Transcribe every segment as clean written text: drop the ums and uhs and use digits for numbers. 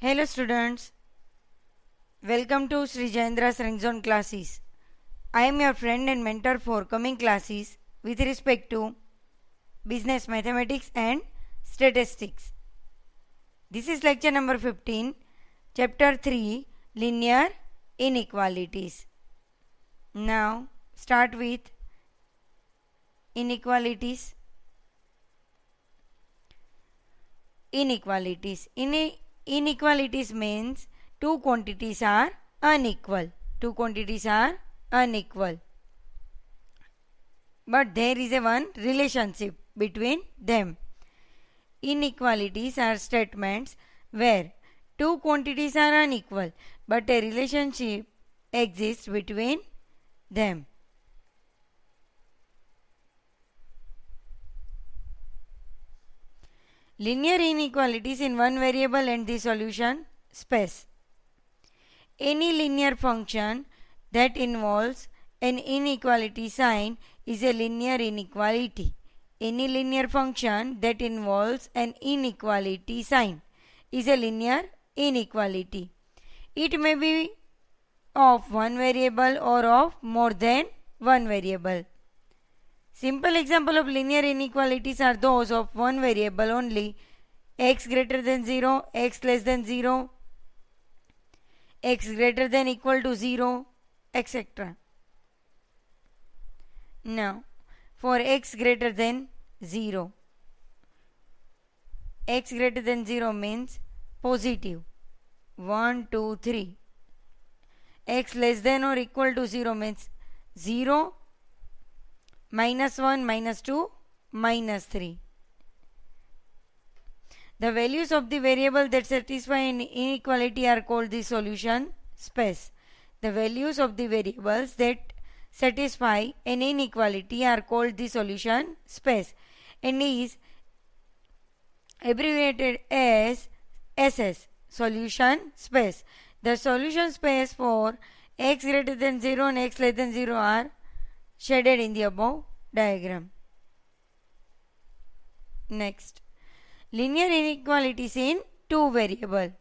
Hello students, welcome to Sri Jayendra's Rank Zone classes. I am your friend and mentor for coming classes with respect to business mathematics and statistics. This is lecture number 15, chapter 3, linear inequalities. Now start with inequalities. Inequalities means two quantities are unequal. But there is a one relationship between them. Inequalities are statements where two quantities are unequal but a relationship exists between them. Linear inequalities in one variable and the solution space. Any linear function that involves an inequality sign is a linear inequality. Any linear function that involves an inequality sign is a linear inequality. It may be of one variable or of more than one variable. Simple example of linear inequalities are those of one variable only: x greater than 0, x less than 0, x greater than equal to 0, etc. Now, for x greater than 0, x greater than 0 means positive 1, 2, 3. X less than or equal to 0 means 0, minus 1, minus 2, minus 3. The values of the variable that satisfy an inequality are called the solution space. The values of the variables that satisfy an inequality are called the solution space and is abbreviated as SS, solution space. The solution space for x greater than 0 and x less than 0 are shaded in the above diagram. Next, linear inequalities in two variable.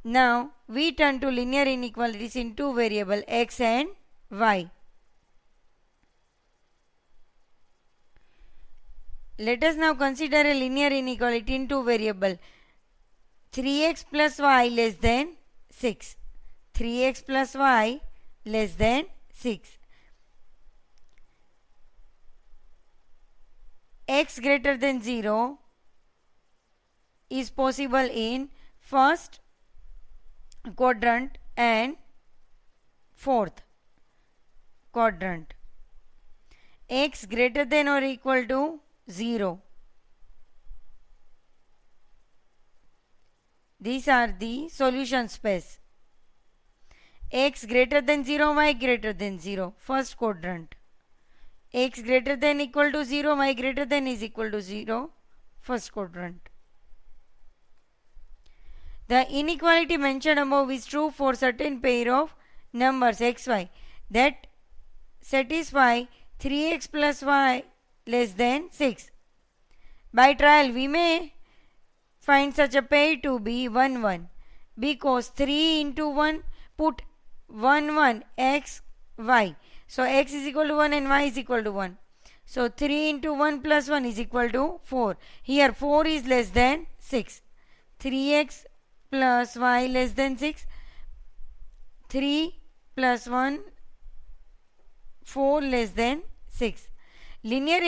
Now we turn to linear inequalities in two variable x and y. Let us now consider a linear inequality in two variable 3x plus y less than 6. 3x plus y less than 6. X greater than 0 is possible in first quadrant and fourth quadrant. X greater than or equal to 0. These are the solution space. X greater than 0, y greater than 0, first quadrant. X greater than equal to 0, y greater than is equal to 0, first quadrant. The inequality mentioned above is true for certain pair of numbers x, y that satisfy 3x plus y less than 6. By trial we may find such a pair to be 1, 1 because 3 into 1 put 1, 1 x, y. So x is equal to 1 and y is equal to 1. So 3 into 1 plus 1 is equal to 4. Here 4 is less than 6. 3x plus y less than 6. 3 plus 1, 4 less than 6. Linear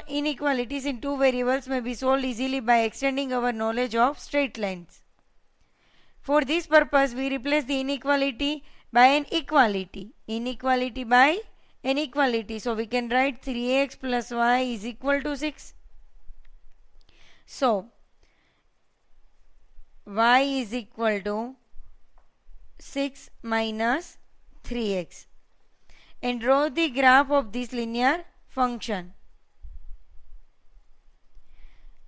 inequalities in two variables may be solved easily by extending our knowledge of straight lines. For this purpose, we replace the inequality by an equality. Inequality by an equality. So we can write 3x plus y is equal to 6. So y is equal to 6 minus 3x. And draw the graph of this linear function.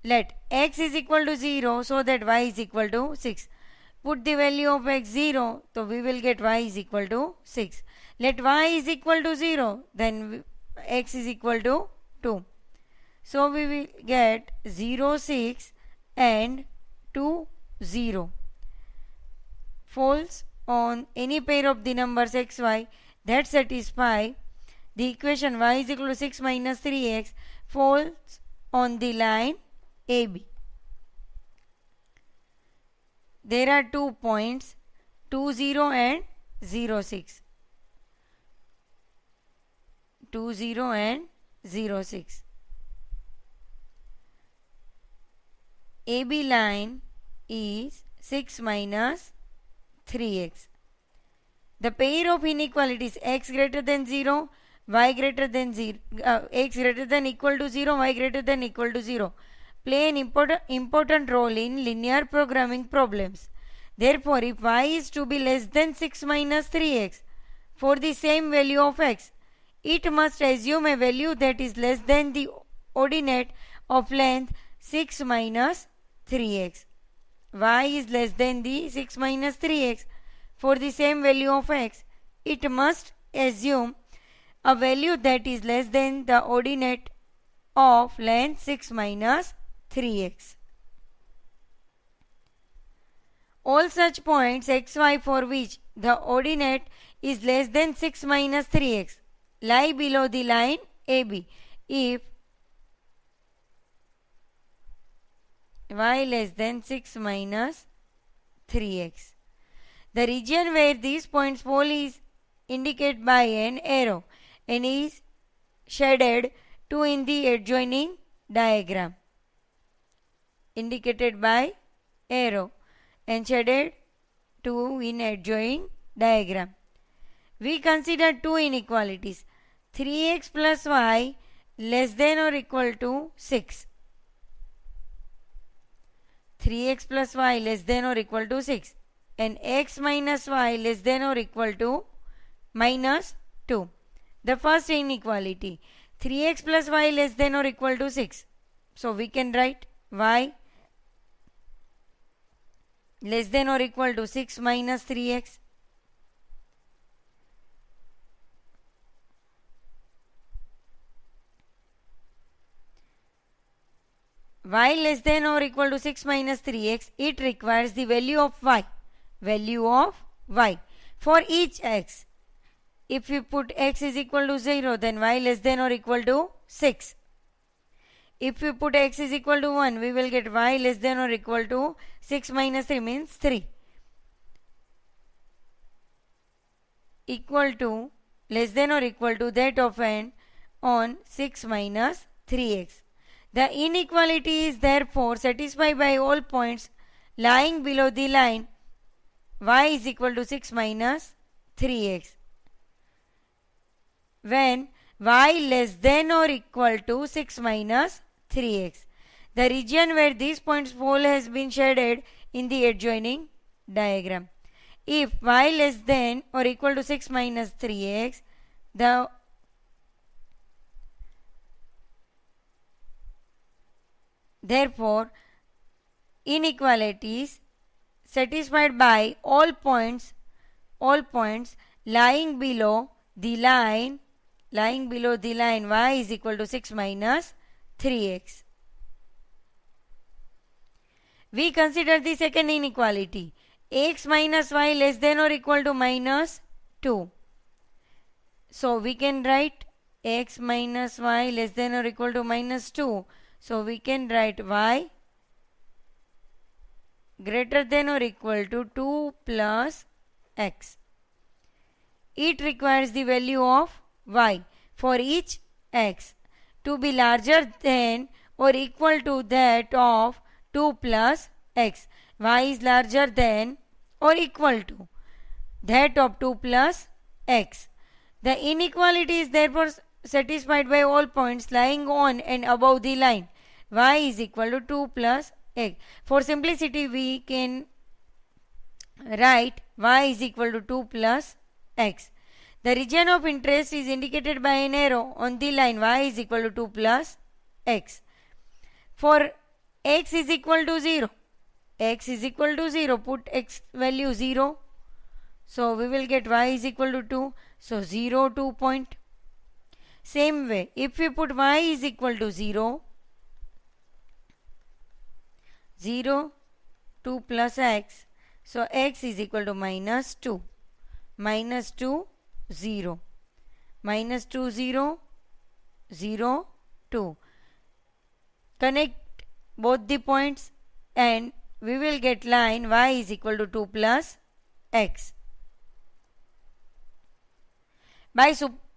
Let x is equal to 0 so that y is equal to 6. Put the value of x 0, so we will get y is equal to 6. Let y is equal to 0, then x is equal to 2. So we will get 0, 6 and 2, 0. Falls on any pair of the numbers x, y that satisfy the equation y is equal to 6 minus 3x falls on the line AB. There are 2 points 2, 0 and 0, 6. 2, 0 and 0, 6. AB line is 6 minus 3x. The pair of inequalities x greater than 0, y greater than 0, x greater than equal to 0, y greater than equal to 0 play an important role in linear programming problems. Therefore, if y is to be less than 6 minus 3x for the same value of x, it must assume a value that is less than the ordinate of length 6 minus 3x. Y is less than the 6 minus 3x for the same value of x. It must assume a value that is less than the ordinate of length 6 minus 3x. All such points xy for which the ordinate is less than 6 minus 3x lie below the line AB. If y less than 6 minus 3x, the region where these points fall is indicated by an arrow and is shaded to in the adjoining diagram. Indicated by arrow and shaded to in adjoining diagram. We consider two inequalities 3x plus y less than or equal to 6. 3x plus y less than or equal to 6 and x minus y less than or equal to minus 2. The first inequality 3x plus y less than or equal to 6. So we can write y less than or equal to 6 minus 3x. Y less than or equal to 6 minus 3x, it requires the value of y. Value of y for each x. If we put x is equal to 0, then y less than or equal to 6. If we put x is equal to 1, we will get y less than or equal to 6 minus 3 means 3. Equal to less than or equal to that of n on 6 minus 3x. The inequality is therefore satisfied by all points lying below the line y is equal to 6 minus 3x. When y less than or equal to 6 minus 3x. The region where these points fall has been shaded in the adjoining diagram. If y less than or equal to 6 minus 3x, therefore inequalities satisfied by all points lying below the line y is equal to 6 minus 3x. We consider the second inequality x minus y less than or equal to minus 2. So we can write x minus y less than or equal to minus 2. So we can write y greater than or equal to 2 plus x. It requires the value of y for each x to be larger than or equal to that of 2 plus x. Y is larger than or equal to that of 2 plus x. The inequality is therefore satisfied by all points lying on and above the line y is equal to 2 plus x. For simplicity we can write y is equal to 2 plus x. The region of interest is indicated by an arrow on the line y is equal to 2 plus x. For x is equal to 0, put x value 0. So we will get y is equal to 2. So 0, 2 point. Same way, if we put y is equal to 0, 2 plus x. So x is equal to minus 2. Minus 2, 0. Minus 2, 0, 0, 2. Connect both the points and we will get line y is equal to 2 plus x. By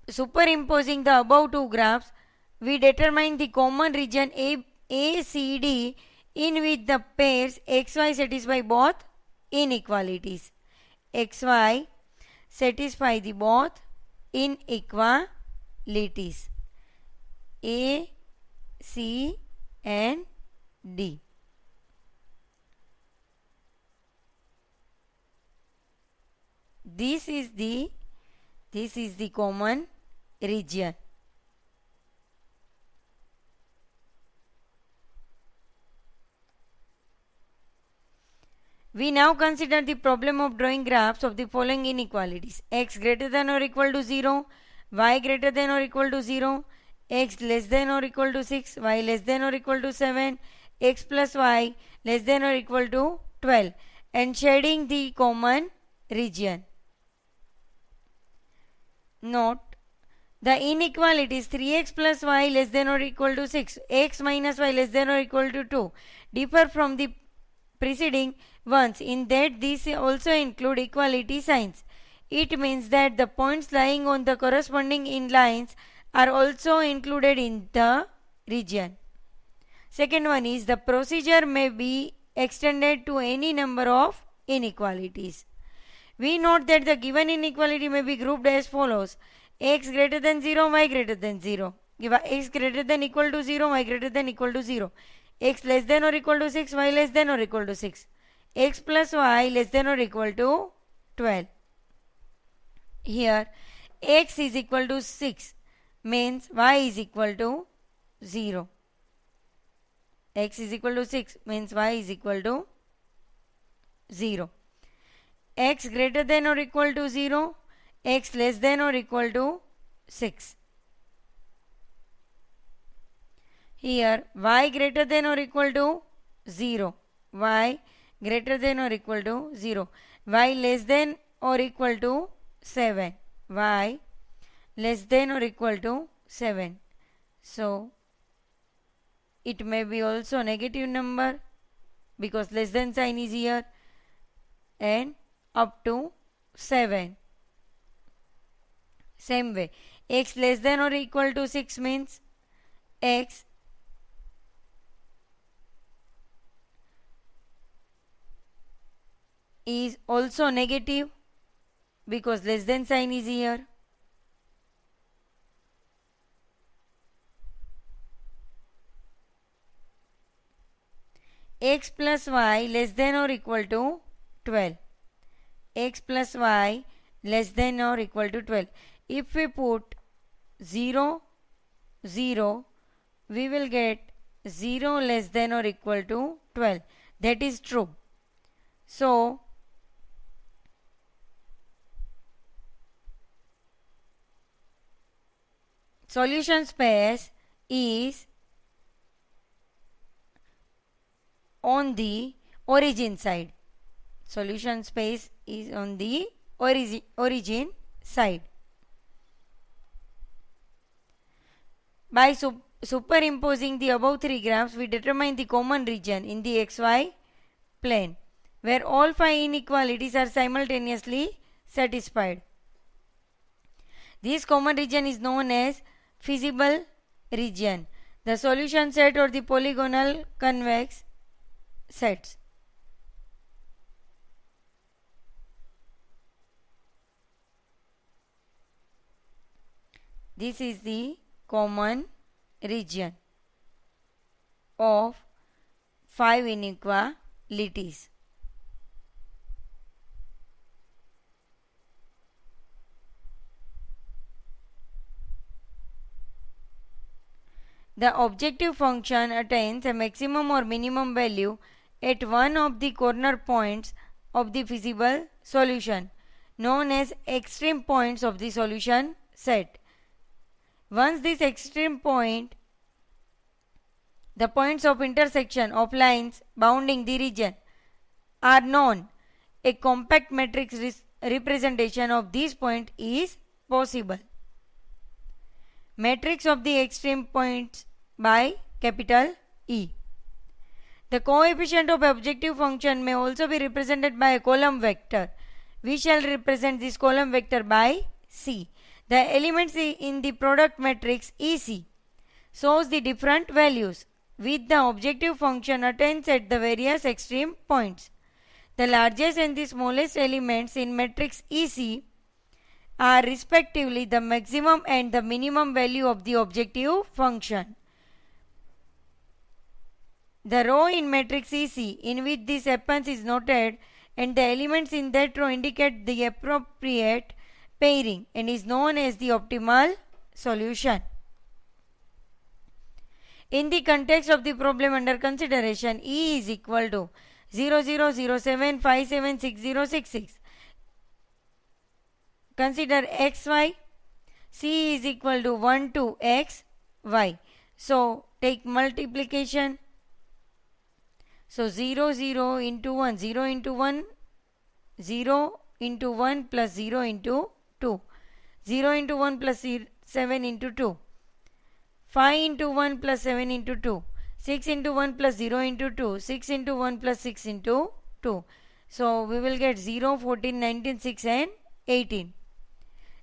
superimposing the above two graphs, we determine the common region ACD in which the pairs xy satisfy both inequalities. Xy satisfy the both inequalities A, C and D. This is the common region. We now consider the problem of drawing graphs of the following inequalities: x greater than or equal to 0, y greater than or equal to 0, x less than or equal to 6, y less than or equal to 7, x plus y less than or equal to 12, and shading the common region. Note, the inequalities 3x plus y less than or equal to 6, x minus y less than or equal to 2 differ from the preceding ones in that these also include equality signs. It means that the points lying on the corresponding inlines are also included in the region. Second one is the procedure may be extended to any number of inequalities. We note that the given inequality may be grouped as follows: x greater than 0, y greater than 0. Give x greater than equal to 0, y greater than equal to 0. X less than or equal to 6, y less than or equal to 6. X plus y less than or equal to 12. Here x is equal to 6 means y is equal to 0. X is equal to 6 means y is equal to 0. X greater than or equal to 0, x less than or equal to 6. Here y greater than or equal to 0, y greater than or equal to 0, y less than or equal to 7, y less than or equal to 7. So it may be also negative number because less than sign is here, and up to 7. Same way, x less than or equal to 6 means x is also negative because less than sign is here. X plus y less than or equal to 12. X plus y less than or equal to 12. If we put 0, 0, we will get 0 less than or equal to 12. That is true. So solution space is on the origin side. Solution space is on the origin side. By superimposing the above three graphs, we determine the common region in the xy plane where all 5 inequalities are simultaneously satisfied. This common region is known as feasible region, the solution set or the polygonal convex sets. This is the common region of 5 inequalities. The objective function attains a maximum or minimum value at one of the corner points of the feasible solution, known as extreme points of the solution set. Once this extreme point, the points of intersection of lines bounding the region, are known, a compact matrix representation of these points is possible. Matrix of the extreme points by capital E. The coefficient of objective function may also be represented by a column vector. We shall represent this column vector by C. The elements in the product matrix EC shows the different values with the objective function attains at the various extreme points. The largest and the smallest elements in matrix EC are respectively the maximum and the minimum value of the objective function. The row in matrix EC in which this happens is noted, and the elements in that row indicate the appropriate pairing and is known as the optimal solution. In the context of the problem under consideration, E is equal to 0007576066. Consider xy. C is equal to 1 to xy. So take multiplication. So 0 0 into 1, 0 into 1, 0 into 1 plus 0 into 2, 0 into 1 plus 7 into 2, 5 into 1 plus 7 into 2, 6 into 1 plus 0 into 2, 6 into 1 plus 6 into 2. So we will get 0, 14, 19, 6 and 18.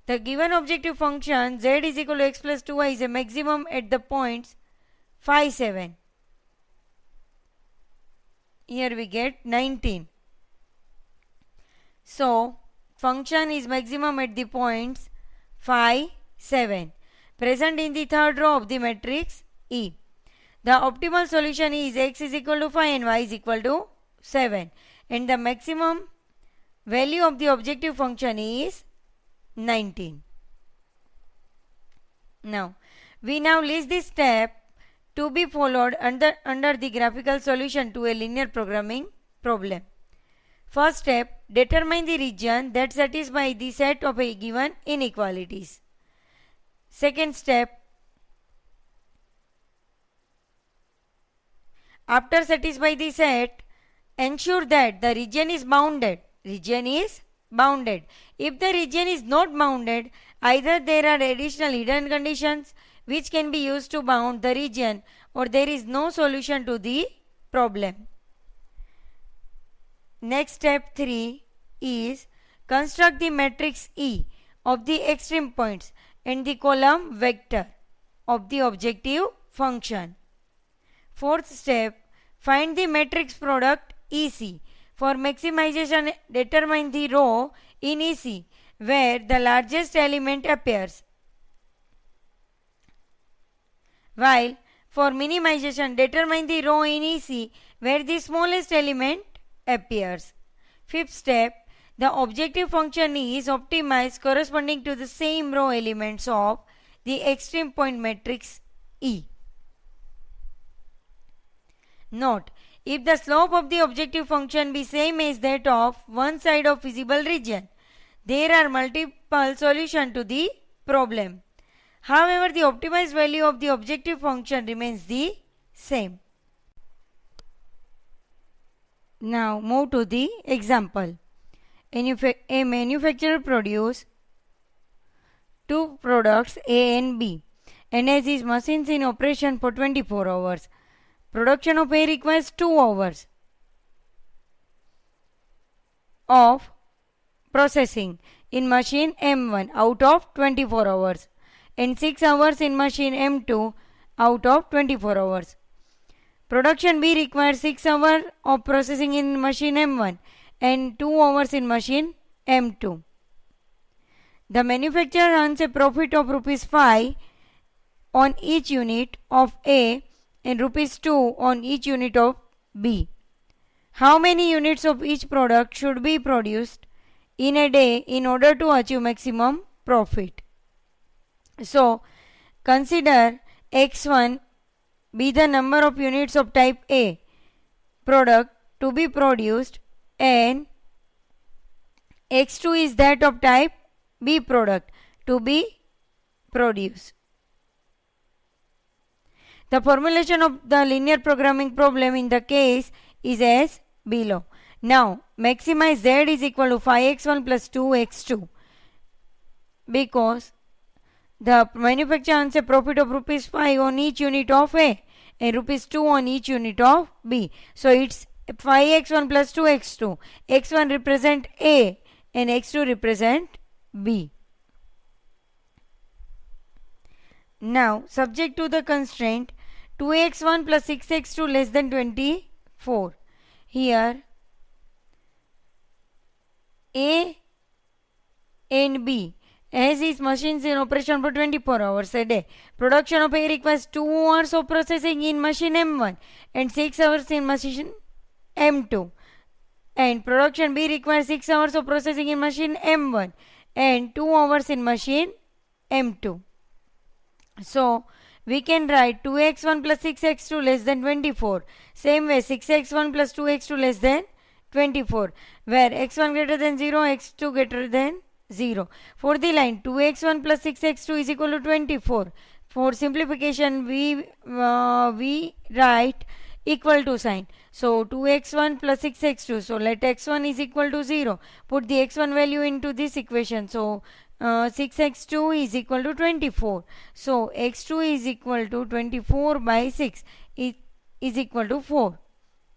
The given objective function z is equal to x plus 2y is a maximum at the points 5, 7. Here we get 19. So function is maximum at the points 5, 7 present in the third row of the matrix E. The optimal solution is x is equal to 5 and y is equal to 7, and the maximum value of the objective function is 19. Now we list the step to be followed under the graphical solution to a linear programming problem. First step, determine the region that satisfies the set of a given inequalities. Second step, after satisfy the set, ensure that the region is bounded. Region is bounded. If the region is not bounded, either there are additional hidden conditions which can be used to bound the region, or there is no solution to the problem. Next, step 3 is construct the matrix E of the extreme points and the column vector of the objective function. Fourth step, find the matrix product EC. For maximization, determine the row in EC where the largest element appears, while for minimization, determine the row in EC where the smallest element appears. Fifth step, the objective function is optimized corresponding to the same row elements of the extreme point matrix E. Note, if the slope of the objective function be same as that of one side of visible region, there are multiple solutions to the problem. However, the optimized value of the objective function remains the same. Now move to the example. A manufacturer produces two products A and B and has his machines in operation for 24 hours. Production of A requires 2 hours of processing in machine M1 out of 24 hours and 6 hours in machine M2 out of 24 hours. Production B requires 6 hours of processing in machine M1 and 2 hours in machine M2. The manufacturer earns a profit of rupees 5 on each unit of A and rupees 2 on each unit of B. How many units of each product should be produced in a day in order to achieve maximum profit? So, consider X1 be the number of units of type A product to be produced and X2 is that of type B product to be produced. The formulation of the linear programming problem in the case is as below. Now maximize z is equal to 5x1 plus 2x2 because the manufacturer earns a profit of rupees 5 on each unit of A and rupees 2 on each unit of B. So it's 5x1 plus 2x2. x1 represent A and x2 represent B. Now subject to the constraint 2x1 plus 6x2 less than 24. Here A and B as is machines in operation for 24 hours a day. Production of A requires 2 hours of processing in machine M1 and 6 hours in machine M2. And production B requires 6 hours of processing in machine M1 and 2 hours in machine M2. So we can write 2x1 plus 6x2 less than 24. Same way 6x1 plus 2x2 less than 24, where x1 greater than 0, x2 greater than 0. For the line 2x1 plus 6x2 is equal to 24. For simplification we write equal to sign. So 2x1 plus 6x2. So let x1 is equal to 0. Put the x1 value into this equation. So 6x2 is equal to 24. So x2 is equal to 24 by 6 is equal to 4.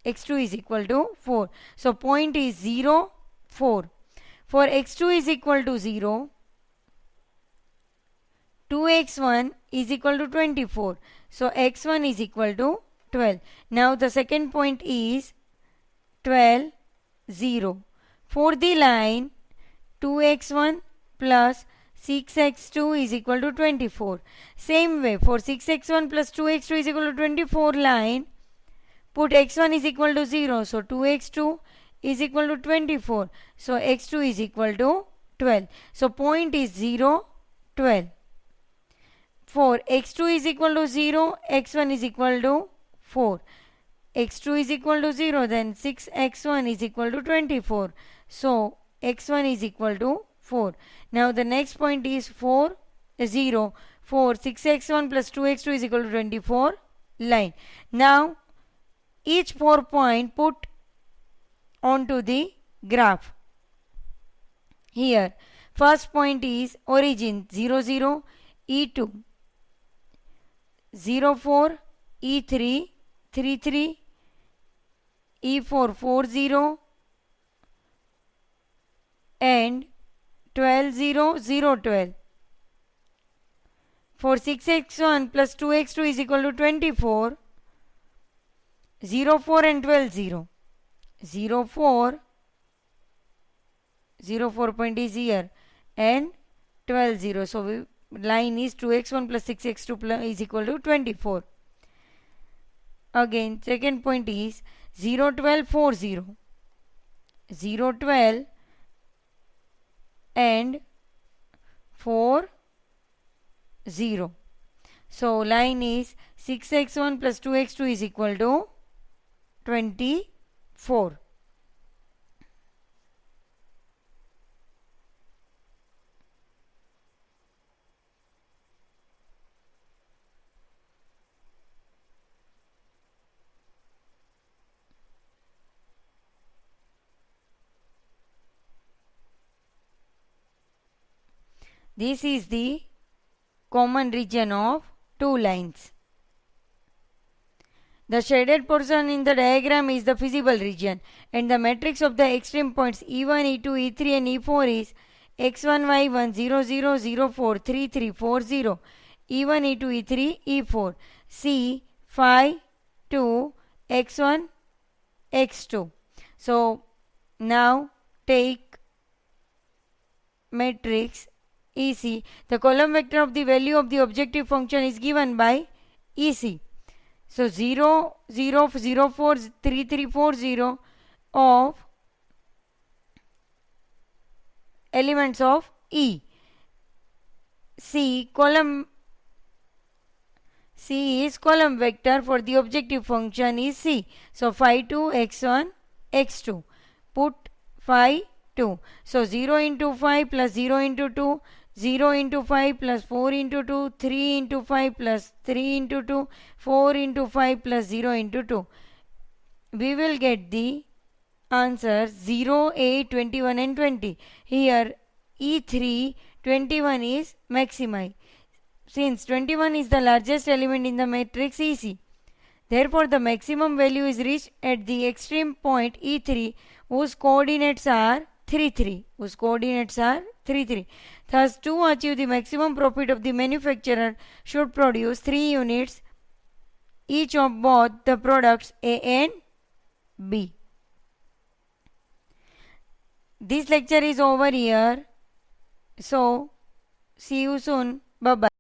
x2 is equal to 4. So point is 0, 4. For x2 is equal to 0, 2x1 is equal to 24. So x1 is equal to 12. Now the second point is 12, 0. For the line 2x1 plus 6x2 is equal to 24. Same way for 6x1 plus 2x2 is equal to 24 line, put x1 is equal to 0. So 2x2 is equal to 24. So x2 is equal to 12. So point is 0, 12. For x2 is equal to 0, x1 is equal to 4. x2 is equal to 0, then 6x1 is equal to 24. So x1 is equal to 4. Now the next point is 4, 0. For 6x1 plus 2x2 is equal to 24 line. Now each 4 point put onto the graph. Here first point is origin 0, 0, E2, 0, 4, E3, 3, 3, E4, 4, 0 and 12, 0, 0, 12. For 6x1 plus 2x2 is equal to 24, 0, 4 and 12, 0. 0, 4, 0, 4 point is here and 12, 0. So line is 2x1 plus 6x2 plus is equal to 24. Again second point is 0, 12, 4, 0. 0, 12 and 4, 0. So line is 6x1 plus 2x2 is equal to 24. This is the common region of two lines. The shaded portion in the diagram is the feasible region, and the matrix of the extreme points E1, E2, E3 and E4 is x1, y1, 0, 0, 0, 4, 3, 3, 4, 0, E1, E2, E3, E4. C, phi 2, x1, x2. So now take matrix EC. The column vector of the value of the objective function is given by EC. So 0, 0, 0, 4, 3, 3, 4, 0 of elements of E. C is column vector for the objective function is C. So phi 2 x1 x2. Put phi 2. So 0 into 5 plus 0 into 2, 0 into 5 plus 4 into 2, 3 into 5 plus 3 into 2, 4 into 5 plus 0 into 2. We will get the Answer 0, 8, 21 and 20. Here E3, 21 is maximi. Since 21 is the largest element in the matrix EC. Therefore, the maximum value is reached at the extreme point E3 whose coordinates are 3, 3. Whose coordinates are 3, 3. Thus, to achieve the maximum profit of the manufacturer should produce 3 units each of both the products A and B. This lecture is over here. So, see you soon. Bye bye.